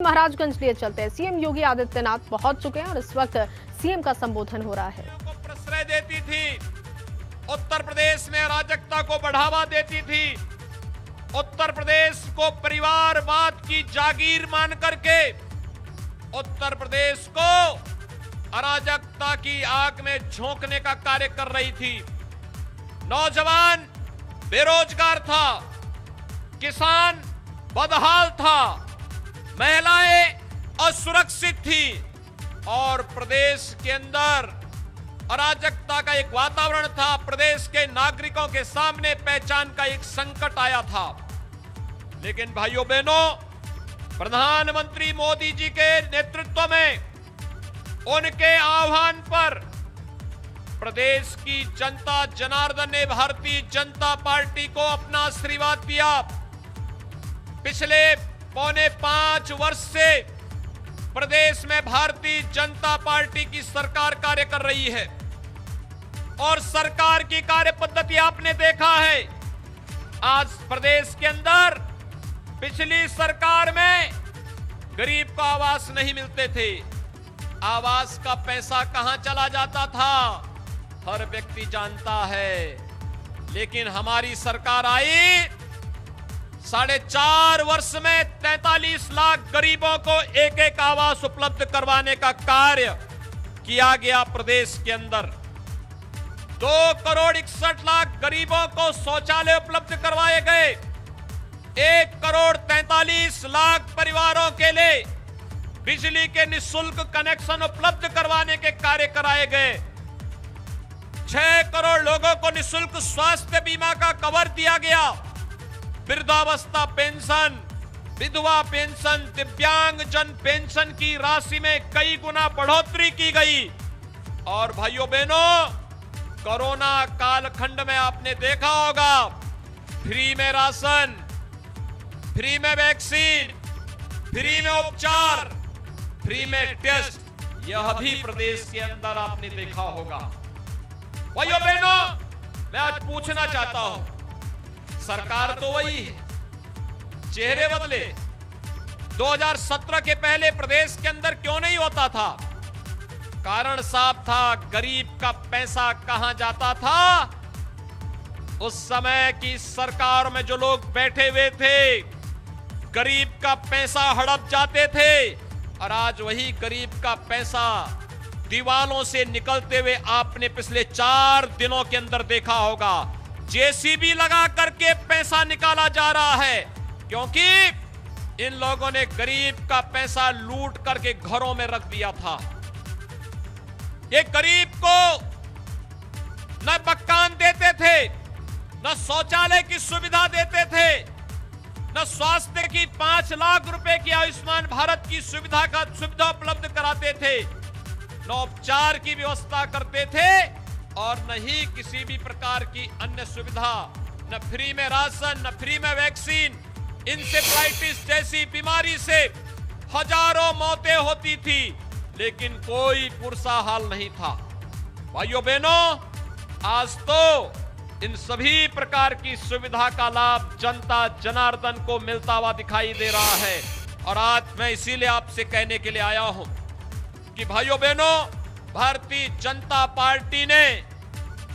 महाराजगंज लिए चलते हैं। सीएम योगी आदित्यनाथ पहुंच चुके हैं और इस वक्त सीएम का संबोधन हो रहा है। प्रश्रय देती थी, उत्तर प्रदेश में अराजकता को बढ़ावा देती थी, उत्तर प्रदेश को परिवारवाद की जागीर मान करके उत्तर प्रदेश को अराजकता की आग में झोंकने का कार्य कर रही थी। नौजवान बेरोजगार था, किसान बदहाल था, महिलाएं असुरक्षित थी और प्रदेश के अंदर अराजकता का एक वातावरण था। प्रदेश के नागरिकों के सामने पहचान का एक संकट आया था। लेकिन भाइयों बहनों, प्रधानमंत्री मोदी जी के नेतृत्व में, उनके आह्वान पर प्रदेश की जनता जनार्दन ने भारतीय जनता पार्टी को अपना आशीर्वाद दिया। पिछले पौने 5 वर्ष से प्रदेश में भारतीय जनता पार्टी की सरकार कार्य कर रही है और सरकार की कार्य पद्धति आपने देखा है। आज प्रदेश के अंदर पिछली सरकार में गरीब को आवास नहीं मिलते थे, आवास का पैसा कहां चला जाता था हर व्यक्ति जानता है। लेकिन हमारी सरकार आई, 4.5 वर्ष में 43 लाख गरीबों को एक एक आवास उपलब्ध करवाने का कार्य किया गया। प्रदेश के अंदर 2 करोड़ 61 लाख गरीबों को शौचालय उपलब्ध करवाए गए। 1 करोड़ 43 लाख परिवारों के लिए बिजली के निःशुल्क कनेक्शन उपलब्ध करवाने के कार्य कराए गए। 6 करोड़ लोगों को निःशुल्क स्वास्थ्य बीमा का कवर दिया गया। वृद्धावस्था पेंशन, विधवा पेंशन, दिव्यांग जन पेंशन की राशि में कई गुना बढ़ोतरी की गई। और भाइयों बहनों, कोरोना कालखंड में आपने देखा होगा, फ्री में राशन, फ्री में वैक्सीन, फ्री में उपचार, फ्री में टेस्ट, यह भी प्रदेश के अंदर आपने देखा होगा। भाइयों बहनों, मैं आज पूछना चाहता हूं, सरकार तो वही है, चेहरे बदले। 2017 के पहले प्रदेश के अंदर क्यों नहीं होता था? कारण साफ था, गरीब का पैसा कहां जाता था। उस समय की सरकार में जो लोग बैठे हुए थे, गरीब का पैसा हड़प जाते थे और आज वही गरीब का पैसा दीवालों से निकलते हुए आपने पिछले 4 दिनों के अंदर देखा होगा। जेसीबी लगा करके पैसा निकाला जा रहा है, क्योंकि इन लोगों ने गरीब का पैसा लूट करके घरों में रख दिया था। ये गरीब को न मकान देते थे, न शौचालय की सुविधा देते थे, न स्वास्थ्य की 5 लाख रुपए की आयुष्मान भारत की सुविधा उपलब्ध कराते थे, न उपचार की व्यवस्था करते थे और न ही किसी भी प्रकार की अन्य सुविधा, न फ्री में राशन, न फ्री में वैक्सीन। इंसेफ्लाइटिस जैसी बीमारी से हजारों मौतें होती थी, लेकिन कोई पुरसा हाल नहीं था। भाइयों बहनों, आज तो इन सभी प्रकार की सुविधा का लाभ जनता जनार्दन को मिलता हुआ दिखाई दे रहा है। और आज मैं इसीलिए आपसे कहने के लिए आया हूं कि भाइयों बहनों, भारतीय जनता पार्टी ने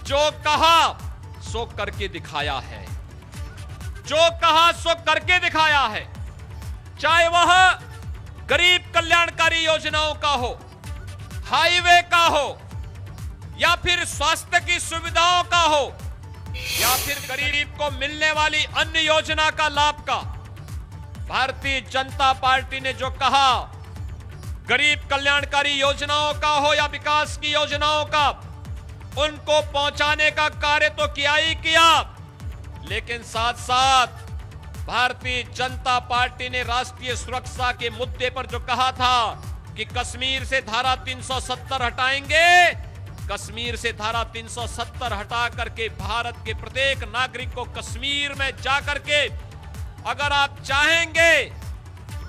जो कहा सो करके दिखाया है, जो कहा सो करके दिखाया है। चाहे वह गरीब कल्याणकारी योजनाओं का हो, हाईवे का हो, या फिर स्वास्थ्य की सुविधाओं का हो, या फिर गरीब को मिलने वाली अन्य योजना का लाभ का। भारतीय जनता पार्टी ने जो कहा, गरीब कल्याणकारी योजनाओं का हो या विकास की योजनाओं का, उनको पहुंचाने का कार्य तो किया ही किया। लेकिन साथ साथ भारतीय जनता पार्टी ने राष्ट्रीय सुरक्षा के मुद्दे पर जो कहा था कि कश्मीर से धारा 370 हटाएंगे, कश्मीर से धारा 370 हटा करके भारत के प्रत्येक नागरिक को कश्मीर में जाकर के अगर आप चाहेंगे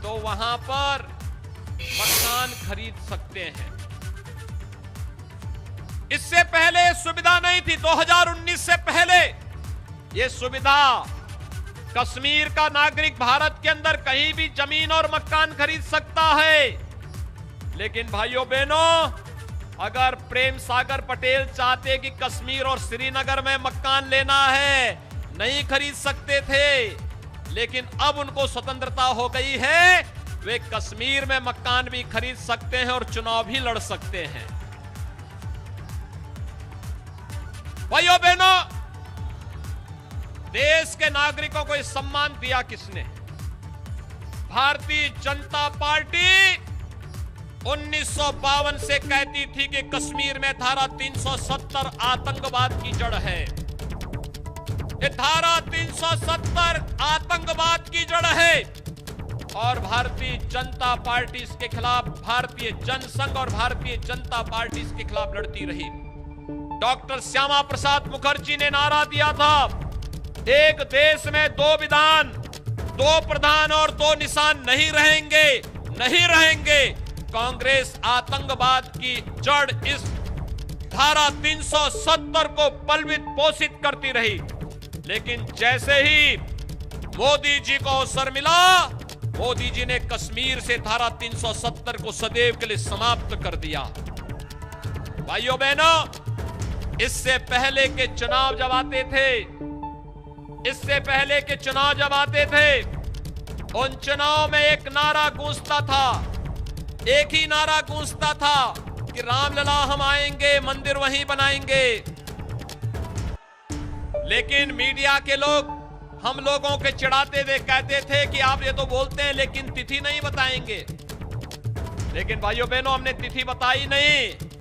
तो वहां पर मकान खरीद सकते हैं। इससे पहले सुविधा नहीं थी। 2019 से पहले यह सुविधा कश्मीर का नागरिक भारत के अंदर कहीं भी जमीन और मकान खरीद सकता है। लेकिन भाइयों बहनों, अगर प्रेम सागर पटेल चाहते कि कश्मीर और श्रीनगर में मकान लेना है, नहीं खरीद सकते थे। लेकिन अब उनको स्वतंत्रता हो गई है, वे कश्मीर में मकान भी खरीद सकते हैं और चुनाव भी लड़ सकते हैं। भाइयों बहनों, देश के नागरिकों को इस सम्मान दिया किसने? भारतीय जनता पार्टी 1952 से कहती थी कि कश्मीर में धारा 370 आतंकवाद की जड़ है। ये धारा 370 आतंकवाद की जड़ है और भारतीय जनता पार्टी इसके खिलाफ, भारतीय जनसंघ और भारतीय जनता पार्टी इसके खिलाफ लड़ती रही। डॉक्टर श्यामा प्रसाद मुखर्जी ने नारा दिया था, एक देश में दो विधान, दो प्रधान और दो निशान नहीं रहेंगे, नहीं रहेंगे। कांग्रेस आतंकवाद की जड़ इस धारा 370 को बलवित पोषित करती रही। लेकिन जैसे ही मोदी जी को अवसर मिला, मोदी जी ने कश्मीर से धारा 370 को सदैव के लिए समाप्त कर दिया। भाइयों बहनों, इससे पहले के चुनाव जब आते थे, इससे पहले के चुनाव जब आते थे, उन चुनाव में एक नारा गूंजता था, एक ही नारा गूंजता था कि रामलला हम आएंगे, मंदिर वहीं बनाएंगे। लेकिन मीडिया के लोग हम लोगों के चिढ़ाते थे, कहते थे कि आप ये तो बोलते हैं लेकिन तिथि नहीं बताएंगे। लेकिन भाइयों बहनों, हमने तिथि बताई नहीं।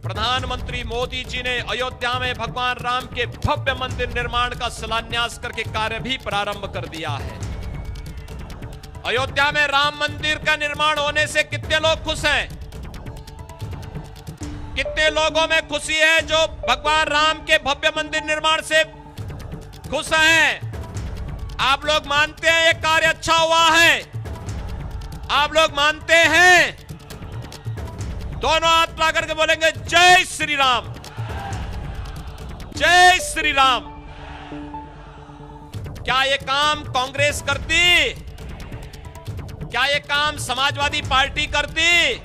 प्रधानमंत्री मोदी जी ने अयोध्या में भगवान राम के भव्य मंदिर निर्माण का शिलान्यास करके कार्य भी प्रारंभ कर दिया है। अयोध्या में राम मंदिर का निर्माण होने से कितने लोग खुश हैं? कितने लोगों में खुशी है जो भगवान राम के भव्य मंदिर निर्माण से खुश हैं? आप लोग मानते हैं ये कार्य अच्छा हुआ है? आप लोग मानते हैं? दोनों हाथ ला करके बोलेंगे जय श्री राम, जय श्री राम। क्या ये काम कांग्रेस करती? क्या ये काम समाजवादी पार्टी करती?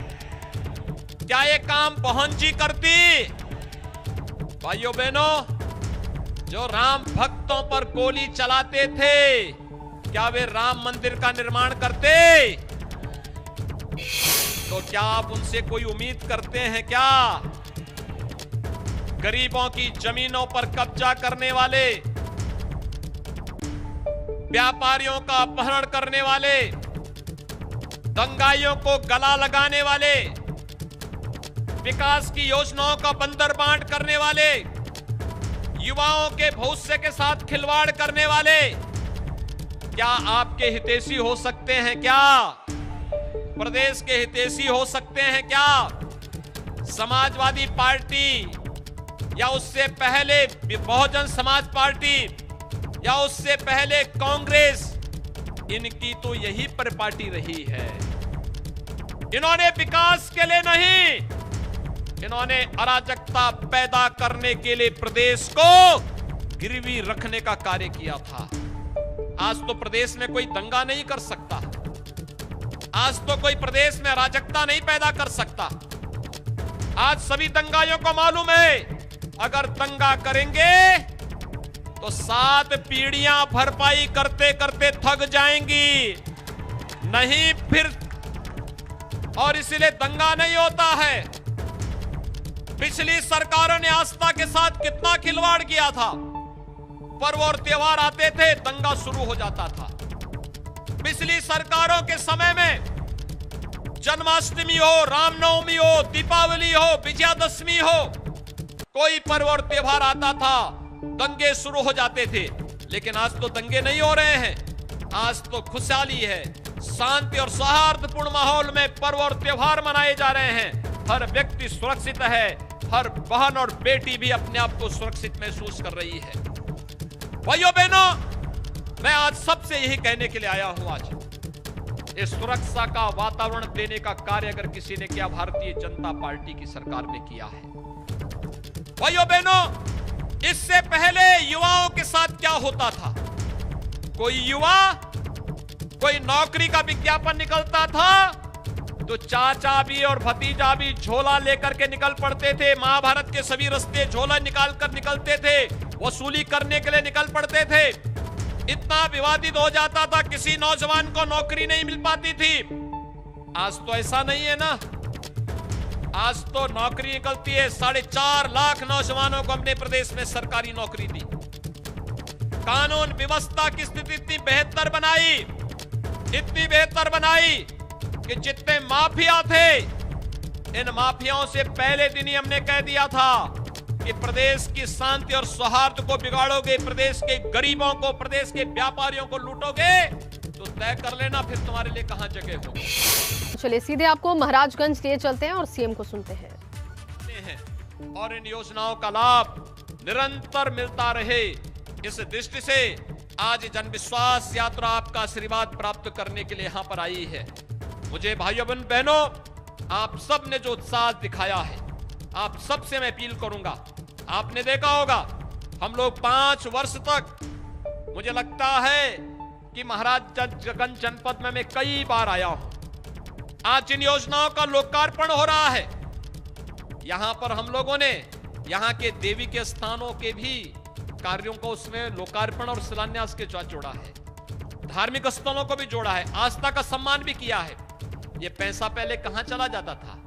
क्या ये काम मोहन जी करती? भाइयों बहनों, जो राम भक्तों पर गोली चलाते थे, क्या वे राम मंदिर का निर्माण करते? तो क्या आप उनसे कोई उम्मीद करते हैं क्या? गरीबों की जमीनों पर कब्जा करने वाले, व्यापारियों का अपहरण करने वाले, दंगाइयों को गला लगाने वाले, विकास की योजनाओं का बंदर बांट करने वाले, युवाओं के भविष्य के साथ खिलवाड़ करने वाले, क्या आपके हितैषी हो सकते हैं? क्या प्रदेश के हितैषी हो सकते हैं? क्या समाजवादी पार्टी या उससे पहले बहुजन समाज पार्टी या उससे पहले कांग्रेस, इनकी तो यही परिपाटी रही है। इन्होंने विकास के लिए नहीं, इन्होंने अराजकता पैदा करने के लिए प्रदेश को गिरवी रखने का कार्य किया था। आज तो प्रदेश में कोई दंगा नहीं कर सकता, आज तो कोई प्रदेश में अराजकता नहीं पैदा कर सकता। आज सभी दंगाइयों को मालूम है, अगर दंगा करेंगे तो 7 पीढ़ियां भरपाई करते करते थक जाएंगी, नहीं फिर, और इसलिए दंगा नहीं होता है। पिछली सरकारों ने आस्था के साथ कितना खिलवाड़ किया था। पर्व और त्योहार आते थे, दंगा शुरू हो जाता था। पिछली सरकारों के समय में जन्माष्टमी हो, रामनवमी हो, दीपावली हो, विजयादशमी हो, कोई पर्व और त्योहार आता था, दंगे शुरू हो जाते थे। लेकिन आज तो दंगे नहीं हो रहे हैं, आज तो खुशहाली है, शांति और सौहार्दपूर्ण माहौल में पर्व और त्योहार मनाए जा रहे हैं। हर व्यक्ति सुरक्षित है, हर बहन और बेटी भी अपने आप को सुरक्षित महसूस कर रही है। भाइयों बहनों, मैं आज सबसे यही कहने के लिए आया हूं, आज इस सुरक्षा का वातावरण देने का कार्य अगर किसी ने किया, भारतीय जनता पार्टी की सरकार ने किया है। भाइयों बहनों, इससे पहले युवाओं के साथ क्या होता था? कोई युवा, कोई नौकरी का विज्ञापन निकलता था तो चाचा भी और भतीजा भी झोला लेकर के निकल पड़ते थे। महाभारत के सभी रास्ते झोला निकाल कर निकलते थे, वसूली करने के लिए निकल पड़ते थे। इतना विवादित हो जाता था, किसी नौजवान को नौकरी नहीं मिल पाती थी। आज तो ऐसा नहीं है ना, आज तो नौकरी निकलती है। 4.5 लाख नौजवानों को हमने प्रदेश में सरकारी नौकरी दी। कानून व्यवस्था की स्थिति इतनी बेहतर बनाई कि जितने माफिया थे, इन माफियाओं से पहले दिन ही हमने कह दिया था कि प्रदेश की शांति और सौहार्द को बिगाड़ोगे, प्रदेश के गरीबों को, प्रदेश के व्यापारियों को लूटोगे तो तय कर लेना फिर तुम्हारे लिए कहां जगह होगी। चलिए सीधे आपको महाराजगंज लिए चलते हैं और सीएम को सुनते हैं। और इन योजनाओं का लाभ निरंतर मिलता रहे, इस दृष्टि से आज जनविश्वास यात्रा आपका आशीर्वाद प्राप्त करने के लिए यहां पर आई है। मुझे भाइयों बहनों, आप सब ने जो उत्साह दिखाया है, आप सब से मैं अपील करूंगा। आपने देखा होगा हम लोग 5 वर्ष तक, मुझे लगता है कि महाराजगंज जनपद में मैं कई बार आया हूं। आज जिन योजनाओं का लोकार्पण हो रहा है, यहां पर हम लोगों ने यहां के देवी के स्थानों के भी कार्यों को उसमें लोकार्पण और शिलान्यास के साथ जोड़ा है, धार्मिक स्थलों को भी जोड़ा है, आस्था का सम्मान भी किया है। ये पैसा पहले कहां चला जाता था?